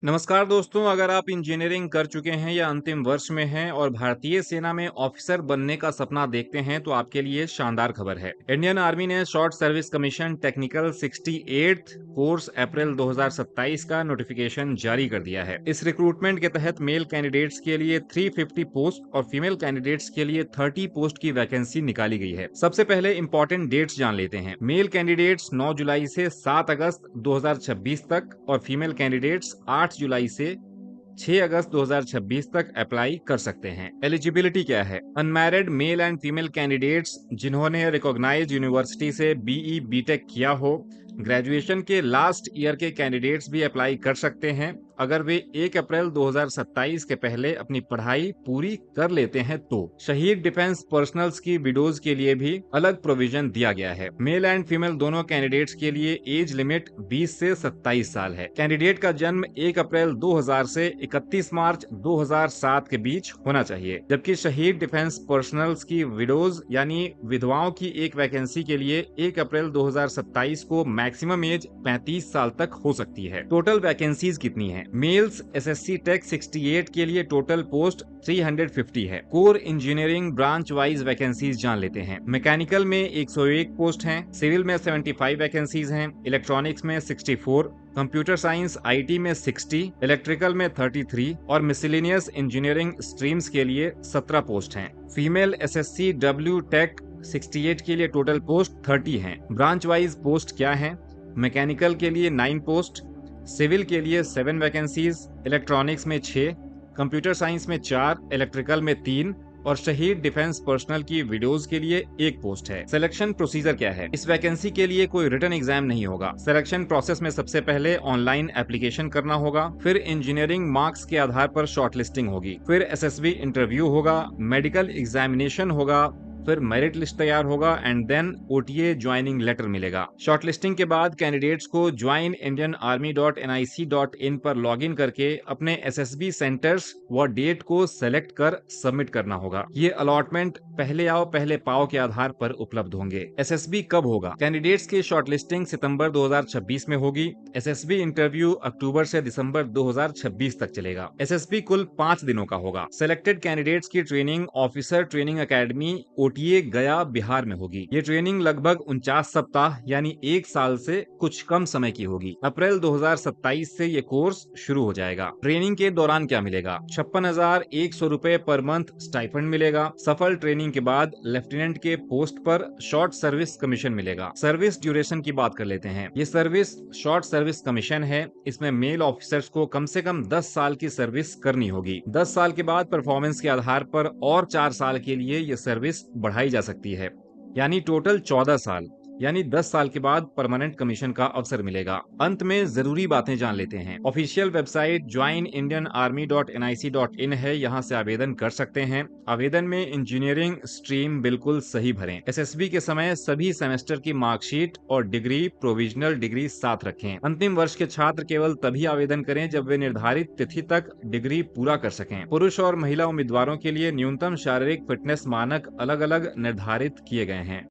नमस्कार दोस्तों, अगर आप इंजीनियरिंग कर चुके हैं या अंतिम वर्ष में हैं और भारतीय सेना में ऑफिसर बनने का सपना देखते हैं तो आपके लिए शानदार खबर है। इंडियन आर्मी ने short service commission technical 68th course April 2027 का नोटिफिकेशन जारी कर दिया है। इस रिक्रूटमेंट के तहत मेल कैंडिडेट्स के लिए 350 पोस्ट और फीमेल कैंडिडेट्स के लिए 30 पोस्ट की वैकेंसी निकाली गई है। सबसे पहले इंपॉर्टेंट डेट्स जान लेते हैं। मेल कैंडिडेट्स 9 जुलाई से 7 अगस्त 2026 तक और फीमेल कैंडिडेट्स 8 जुलाई से 6 अगस्त 2026 तक अप्लाई कर सकते हैं। एलिजिबिलिटी क्या है? Unmarried male and female candidates जिन्होंने रिकॉग्नाइज्ड यूनिवर्सिटी से बीई बीटेक किया हो, ग्रेजुएशन के लास्ट ईयर के कैंडिडेट्स भी अप्लाई कर सकते हैं अगर वे 1 अप्रैल 2027 के पहले अपनी पढ़ाई पूरी कर लेते हैं तो। शहीद डिफेंस पर्सनल्स की विडोज के लिए भी अलग प्रोविजन दिया गया है। मेल एंड फीमेल दोनों कैंडिडेट्स के लिए एज लिमिट 20 से 27 साल है। कैंडिडेट का जन्म 1 अप्रैल 2000 से 31 मार्च 2007 के बीच होना चाहिए, जबकि शहीद डिफेंस पर्सनल्स की विडोज यानी विधवाओं की एक वैकेंसी के लिए 1 अप्रैल 2027 को मैक्सिमम एज 35 साल तक हो सकती है। टोटल वैकेंसीज कितनी है? मेल्स एसएससी टेक 68 के लिए टोटल पोस्ट 350 है। Core engineering branch wise vacancies जान लेते हैं। मैकेनिकल में 101 पोस्ट हैं, सिविल में 75 वैकेंसीज हैं, इलेक्ट्रॉनिक्स में 64, कंप्यूटर साइंस आईटी में 60, इलेक्ट्रिकल में 33 और मिसलेनियस इंजीनियरिंग स्ट्रीम्स के लिए 17 पोस्ट हैं। फीमेल एसएससी डब्ल्यू टेक 68 के लिए टोटल पोस्ट 30 हैं। ब्रांच वाइज पोस्ट क्या है? मैकेनिकल के लिए 9 पोस्ट, सिविल के लिए 7 वैकेंसीज, इलेक्ट्रॉनिक्स में 6, कंप्यूटर साइंस में 4, इलेक्ट्रिकल में 3 और शहीद डिफेंस पर्सनल की विडोज के लिए 1 पोस्ट है। सिलेक्शन प्रोसीजर क्या है? इस वैकेंसी के लिए कोई रिटन एग्जाम नहीं होगा। सिलेक्शन प्रोसेस में सबसे पहले ऑनलाइन एप्लीकेशन करना होगा, फिर इंजीनियरिंग मार्क्स के आधार पर शॉर्टलिस्टिंग होगी, फिर एसएसबी इंटरव्यू होगा, मेडिकल एग्जामिनेशन होगा, फिर मेरिट लिस्ट तैयार होगा and then OTA joining letter मिलेगा। शॉर्टलिस्टिंग के बाद कैंडिडेट्स को joinindianarmy.nic.in पर लॉगिन करके अपने एसएसबी सेंटर्स व डेट को सेलेक्ट कर सबमिट करना होगा। ये अलॉटमेंट पहले आओ पहले पाओ के आधार पर उपलब्ध होंगे। एसएसबी कब होगा? कैंडिडेट्स की शॉर्टलिस्टिंग सितंबर 2026 में होगी। एसएसबी इंटरव्यू अक्टूबर से दिसंबर 2026 तक चलेगा। एसएसबी कुल 5 दिनों का होगा। सिलेक्टेड कैंडिडेट्स की training officer training academy OTA गया बिहार में होगी। ये ट्रेनिंग लगभग 49 सप्ताह यानी 1 साल से कुछ कम समय की होगी। अप्रैल 2027 से ये कोर्स शुरू हो जाएगा। ट्रेनिंग के दौरान क्या मिलेगा? 56,100 रुपए पर मंथ स्टाइफंड मिलेगा। सफल ट्रेनिंग के बाद लेफ्टिनेंट के पोस्ट पर शॉर्ट सर्विस कमीशन मिलेगा। सर्विस ड्यूरेशन की बात कर लेते हैं। ये सर्विस शॉर्ट सर्विस कमीशन है। इसमें मेल ऑफिसर्स को कम से कम 10 साल की सर्विस करनी होगी। 10 साल के बाद परफॉर्मेंस के आधार पर और 4 साल के लिए ये सर्विस बढ़ाई जा सकती है, यानी टोटल 14 साल, यानी 10 साल के बाद परमानेंट कमीशन का अवसर मिलेगा। अंत में जरूरी बातें जान लेते हैं। ऑफिशियल वेबसाइट joinindianarmy.nic.in है, यहाँ से आवेदन कर सकते हैं। आवेदन में इंजीनियरिंग स्ट्रीम बिल्कुल सही भरें। एसएसबी के समय सभी सेमेस्टर की मार्कशीट और डिग्री प्रोविजनल डिग्री साथ रखें। अंतिम वर्ष के छात्र केवल तभी आवेदन करें जब वे निर्धारित तिथि तक डिग्री पूरा कर सकें। पुरुष और महिला उम्मीदवारों के लिए न्यूनतम शारीरिक फिटनेस मानक अलग अलग निर्धारित किए गए हैं।